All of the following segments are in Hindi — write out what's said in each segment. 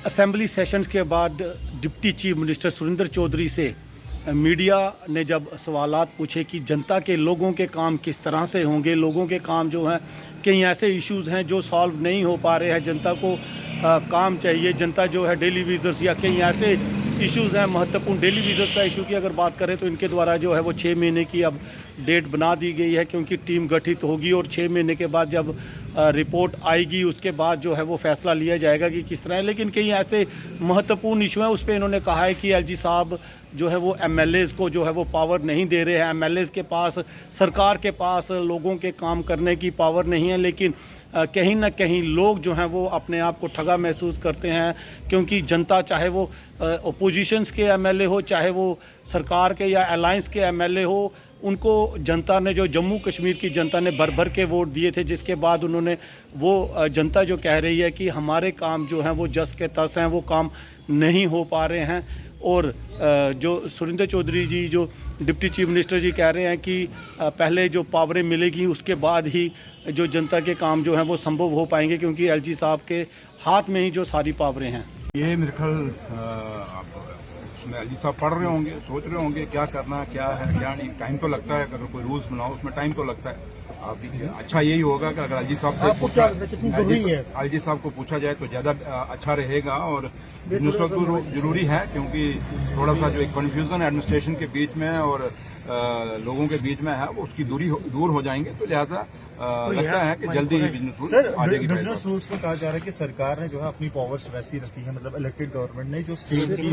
असेंबली सेशंस के बाद deputy chief minister Surendra Chaudhary से मीडिया ने जब सवालात पूछे कि जनता के लोगों के काम किस तरह से होंगे, लोगों के काम जो हैं कई ऐसे इश्यूज़ हैं जो सॉल्व नहीं हो पा रहे हैं, जनता को काम चाहिए, जनता जो है डेली वीज़र्स या कई ऐसे इश्यूज़ हैं महत्वपूर्ण। डेली वीज़र्स का इशू की अगर बात करें तो इनके द्वारा जो है वो 6 महीने की अब डेट बना दी गई है, क्योंकि टीम गठित होगी और 6 महीने के बाद जब रिपोर्ट आएगी उसके बाद जो है वो फैसला लिया जाएगा कि किस तरह है। लेकिन कई ऐसे महत्वपूर्ण इशू हैं उस पर इन्होंने कहा है कि एलजी साहब जो है वो एमएलएज़ को जो है वो पावर नहीं दे रहे हैं। एमएलएज़ के पास, सरकार के पास लोगों के काम करने की पावर नहीं है, लेकिन कहीं ना कहीं लोग जो हैं वो अपने आप को ठगा महसूस करते हैं, क्योंकि जनता चाहे वो अपोजिशंस के एमएलए हो, चाहे वो सरकार के या अलायंस के एमएलए हो, उनको जनता ने, जो जम्मू कश्मीर की जनता ने भर भर के वोट दिए थे, जिसके बाद उन्होंने वो जनता जो कह रही है कि हमारे काम जो हैं वो जस के तस हैं, वो काम नहीं हो पा रहे हैं। और जो सुरेंद्र चौधरी जी जो डिप्टी चीफ मिनिस्टर जी कह रहे हैं कि पहले जो पावरें मिलेगी उसके बाद ही जो जनता के काम जो हैं वो संभव हो पाएंगे, क्योंकि एलजी साहब के हाथ में ही जो सारी पावरें हैं। ये मेरे ख्याल उसमें एलजी साहब पढ़ रहे होंगे, सोच रहे होंगे क्या करना, क्या है क्या नहीं। टाइम तो लगता है, अगर कोई रूल्स बनाओ उसमें टाइम तो लगता है। आप अच्छा यही होगा कि अगर एलजी साहब से एलजी साहब को पूछा जाए तो ज़्यादा अच्छा रहेगा। और बिजनेस को जरूरी है, क्योंकि थोड़ा सा जो एक कन्फ्यूजन एडमिनिस्ट्रेशन के बीच में और लोगों के बीच में है वो उसकी दूर हो जाएंगे। तो लिहाजा लगता है कि जल्दी ही बिजनेस रूल आ जाएगी। बिजनेस रूल्स में कहा जा रहा है कि सरकार ने जो है अपनी पावर्स वैसी रखी है, मतलब इलेक्टेड गवर्नमेंट ने जो स्टेट की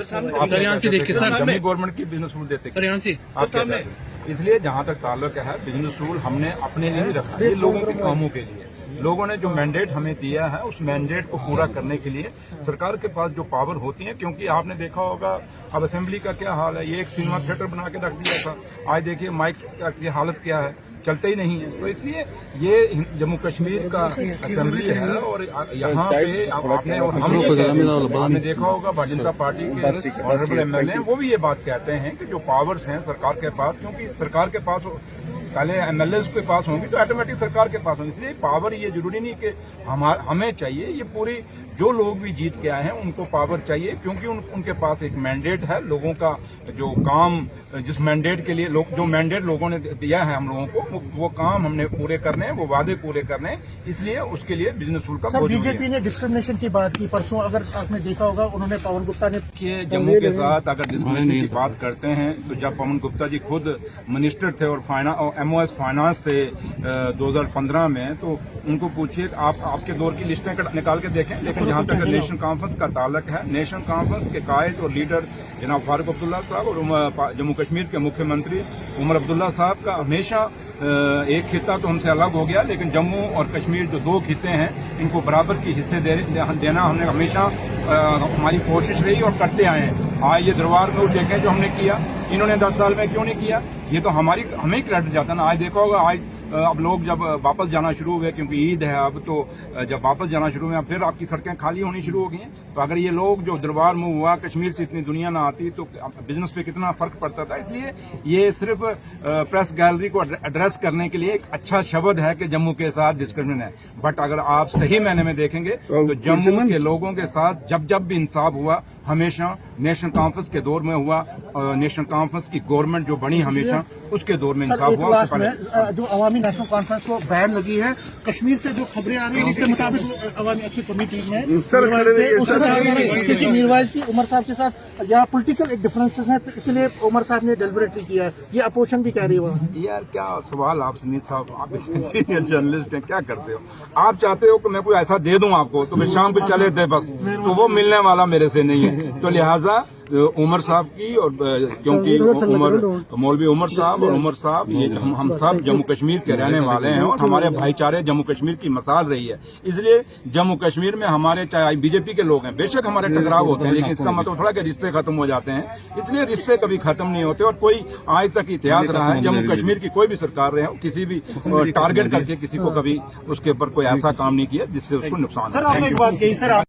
सर यहाँ से देखिए सर, जम्मू गवर्नमेंट की बिजनेस रूल देते सर यहाँ से आप, इसलिए जहाँ तक ताल्लुक है बिजनेस रूल हमने अपने लिए नहीं रखा, ये लोगों के कामों के लिए। लोगों ने जो मैंडेट हमें दिया है उस मैंडेट को पूरा करने के लिए सरकार के पास जो पावर होती है, क्योंकि आपने देखा होगा अब असेंबली का क्या हाल है, ये एक सिनेमा थिएटर बना के रख दिया था। आज देखिए माइक की हालत क्या है, चलते ही नहीं है। तो इसलिए ये जम्मू कश्मीर का असेंबली है और यहाँ पे आपने और हमने देखा होगा भारतीय जनता पार्टी के ऑनरेबल एमएलए वो भी ये बात कहते हैं कि जो पावर्स हैं सरकार के पास, क्योंकि सरकार के पास पहले एमएलए के पास होंगी तो ऑटोमेटिक सरकार के पास होंगी। इसलिए पावर ये जरूरी नहीं कि हमें चाहिए, ये पूरी जो लोग भी जीत के आए हैं उनको पावर चाहिए, क्योंकि उनके पास एक मैंडेट है। लोगों का जो काम, जिस मैंडेट के लिए जो मैंडेट लोगों ने दिया है हम लोगों को, वो काम हमने पूरे करने हैं, वो वादे पूरे करने हैं। इसलिए उसके लिए बिजनेस रूल का बीजेपी ने डिस्क्रिमिनेशन की बात की परसों, अगर आपने देखा होगा उन्होंने पवन गुप्ता ने कि जम्मू के साथ अगर डिस्क्रिमिनेशन की बात करते हैं तो जब पवन गुप्ता जी खुद मिनिस्टर थे और एमओएस फाइनेंस से 2015 में, तो उनको पूछिए, आपके दौर की लिस्टें निकाल के देखें। लेकिन जहां तक नेशनल कॉन्फ्रेंस का ताल्लुक है, नेशनल कॉन्फ्रेंस के कायद और लीडर जनाब फारूक अब्दुल्ला साहब और जम्मू कश्मीर के मुख्यमंत्री उमर अब्दुल्ला साहब का हमेशा एक खिता तो हमसे अलग हो गया, लेकिन जम्मू और कश्मीर जो दो खिते हैं इनको बराबर की हिस्से देना हमने हमेशा हमारी कोशिश रही और करते आए हैं। आज ये दरबार में देखें जो हमने किया, इन्होंने 10 साल में क्यों नहीं किया, ये तो हमें क्रेडिट जाता ना। आज देखा होगा, आज अब लोग जब वापस जाना शुरू हुए, क्योंकि ईद है अब, तो जब वापस जाना शुरू हुए फिर आपकी सड़कें खाली होनी शुरू हो गई हैं। तो अगर ये लोग जो दरबार में हुआ, कश्मीर से इतनी दुनिया ना आती तो बिजनेस पे कितना फर्क पड़ता था। इसलिए ये सिर्फ प्रेस गैलरी को एड्रेस करने के लिए एक अच्छा शब्द है कि जम्मू के साथ डिस्क्रिमिनेशन है, बट अगर आप सही मायने में देखेंगे तो जम्मू के लोगों के साथ जब भी इंसाफ हुआ हमेशा नेशनल कॉन्फ्रेंस के दौर में हुआ। नेशनल कॉन्फ्रेंस की गवर्नमेंट जो बनी हमेशा उसके दौर में इंसाफ हुआ। जो अवामी नेशनल कॉन्फ्रेंस को बैन लगी है, कश्मीर से जो खबरें आ रही है उसके मुताबिक अवामी अच्छी कमेटी में मीरवाइज की उमर साहब के साथ या पॉलिटिकल एक डिफरेंसेस है, तो इसलिए उमर साहब ने डेलिबरेटली किया है। ये अपोजिशन भी कह रही है। यार क्या सवाल आप सुनीत साहब, आप सीनियर जर्नलिस्ट हैं, क्या करते हो आप? चाहते हो कि मैं कोई ऐसा दे दूं आपको तो मैं शाम को चले दे बस, तो वो मिलने वाला मेरे से नहीं है। तो लिहाजा उमर साहब की, और क्योंकि मौलवी उमर साहब और उमर साहब ये हम सब जम्मू कश्मीर के रहने वाले हैं और हमारे भाईचारे जम्मू कश्मीर की मिसाल रही है। इसलिए जम्मू कश्मीर में हमारे, चाहे बीजेपी के लोग हैं, बेशक हमारे टकराव होते हैं, लेकिन इसका मतलब थोड़ा कि रिश्ते खत्म हो जाते हैं। इसलिए रिश्ते कभी खत्म नहीं होते और कोई आज तक इतिहास रहा है जम्मू कश्मीर की कोई भी सरकार रहे हो, किसी भी टारगेट करके किसी को कभी उसके ऊपर कोई ऐसा काम नहीं किया जिससे उसको नुकसान। सर आपने एक बात कही, सर